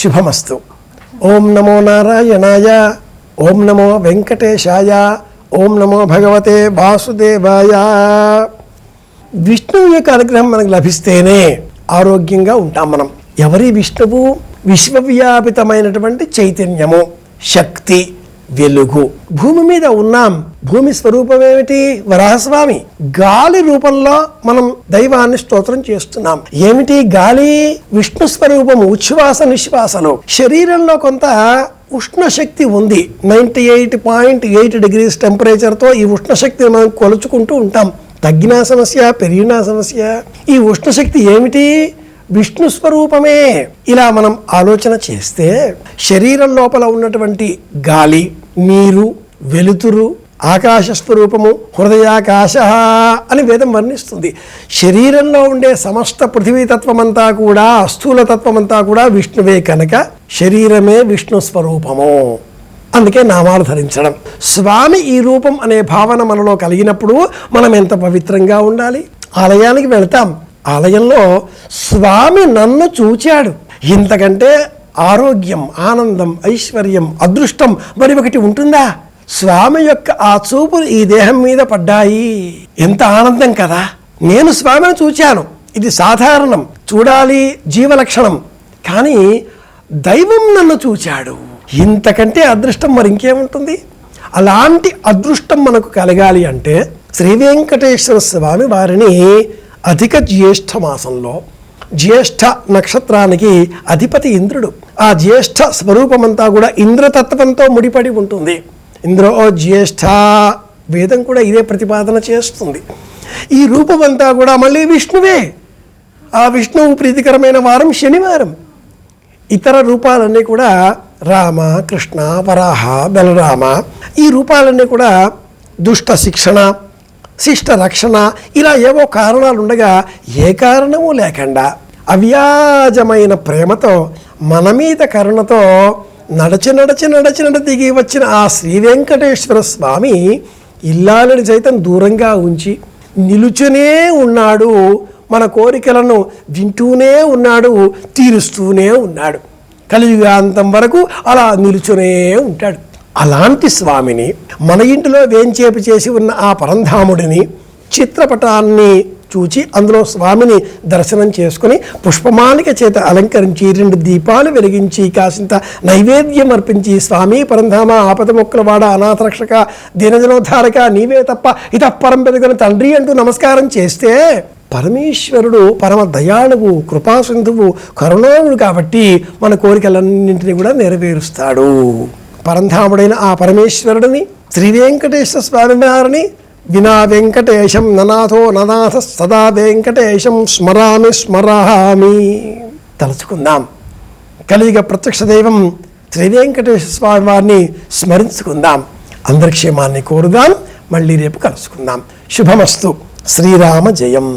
శుభమస్తు. ఓం నమో నారాయణాయ, ఓం నమో వెంకటేశాయ, ఓం నమో భగవతే వాసుదేవాయ. విష్ణువు యొక్క అనుగ్రహం మనకు లభిస్తేనే ఆరోగ్యంగా ఉంటాం మనం. ఎవరి విష్ణువు? విశ్వవ్యాపితమైనటువంటి చైతన్యము, శక్తి, వెలుగు. భూమి మీద ఉన్నాం. భూమి స్వరూపం ఏమిటి? వరాహస్వామి. గాలి రూపంలో మనం దైవాన్ని స్తోత్రం చేస్తున్నాం. ఏమిటి గాలి? విష్ణు స్వరూపము. ఉచ్ఛ్వాస నిశ్వాసలు. శరీరంలో కొంత ఉష్ణశక్తి ఉంది. 98.8 degrees టెంపరేచర్తో ఈ ఉష్ణశక్తిని మనం కొలుచుకుంటూ ఉంటాం. తగ్గినా సమస్య, పెరిగినా సమస్య. ఈ ఉష్ణశక్తి ఏమిటి? విష్ణు స్వరూపమే. ఇలా మనం ఆలోచన చేస్తే శరీరం లోపల ఉన్నటువంటి గాలి, నీరు, వెలుతురు, ఆకాశ స్వరూపము, హృదయాకాశ అని వేదం వర్ణిస్తుంది. శరీరంలో ఉండే సమస్త పృథివీతత్వమంతా కూడా, స్థూలతత్వమంతా కూడా విష్ణువే కనుక శరీరమే విష్ణు స్వరూపము. అందుకే నామాలు ధరించడం. స్వామి ఈ రూపం అనే భావన మనలో కలిగినప్పుడు మనం ఎంత పవిత్రంగా ఉండాలి. ఆలయానికి వెళ్తాం. ఆలయంలో స్వామి నన్ను చూచాడు. ఇంతకంటే ఆరోగ్యం, ఆనందం, ఐశ్వర్యం, అదృష్టం మరి ఒకటి ఉంటుందా? స్వామి యొక్క ఆ చూపులు ఈ దేహం మీద పడ్డాయి. ఎంత ఆనందం కదా. నేను స్వామిని చూచాను. ఇది సాధారణం, చూడాలి, జీవలక్షణం. కానీ దైవం నన్ను చూచాడు. ఇంతకంటే అదృష్టం మరి ఇంకేముంటుంది? అలాంటి అదృష్టం మనకు కలగాలి అంటే శ్రీ వెంకటేశ్వర స్వామి వారిని అధిక జ్యేష్ఠ మాసంలో, జ్యేష్ఠ నక్షత్రానికి అధిపతి ఇంద్రుడు. ఆ జ్యేష్ఠ స్వరూపమంతా కూడా ఇంద్రతత్వంతో ముడిపడి ఉంటుంది. ఇంద్రో జ్యేష్ఠ, వేదం కూడా ఇదే ప్రతిపాదన చేస్తుంది. ఈ రూపమంతా కూడా మళ్ళీ విష్ణువే. ఆ విష్ణువు ప్రీతికరమైన వారం శనివారం. ఇతర రూపాలన్నీ కూడా రామ, కృష్ణ, వరాహ, బలరామ. ఈ రూపాలన్నీ కూడా దుష్ట శిక్షణ, శిష్ట రక్షణ, ఇలా ఏవో కారణాలు ఉండగా ఏ కారణము లేకుండా అవ్యాజమైన ప్రేమతో మన మీద కరుణతో నడచి దిగి వచ్చిన ఆ శ్రీ వెంకటేశ్వర స్వామి ఇల్లాలని సైతం దూరంగా ఉంచి నిలుచునే ఉన్నాడు. మన కోరికలను వింటూనే ఉన్నాడు, తీరుస్తూనే ఉన్నాడు. కలియుగాంతం వరకు అలా నిలుచునే ఉంటాడు. అలాంటి స్వామిని మన ఇంటిలో వేంచేపు చేసి ఉన్న ఆ పరంధాముడిని చిత్రపటాన్ని చూచి అందులో స్వామిని దర్శనం చేసుకుని పుష్పమాలిక చేత అలంకరించి 2 దీపాలు వెలిగించి కాసింత నైవేద్యం అర్పించి స్వామి పరంధామ ఆపద మొక్కలవాడ అనాథరక్షక దీనజనోద్ధారక నీవే తప్ప ఇతఃపరం పెరుగున తండ్రి అంటూ నమస్కారం చేస్తే పరమేశ్వరుడు పరమ దయాళువు, కృపాసింధువు, కరుణాళుడు కాబట్టి మన కోరికలన్నింటినీ కూడా నెరవేరుస్తాడు. పరంధాముడైన ఆ పరమేశ్వరుడిని శ్రీ వెంకటేశ్వర స్వామి వారిని వినా వెంకటేశం ననాథో ననాథ సదా వెంకటేశం స్మరామి తలుచుకుందాం. కలియుగ ప్రత్యక్ష దైవం శ్రీ వెంకటేశ్వర స్వామి వారిని స్మరించుకుందాం. అందరి క్షేమాన్ని కోరుదాం. మళ్ళీ రేపు కలుసుకుందాం. శుభమస్తు. శ్రీరామ జయం.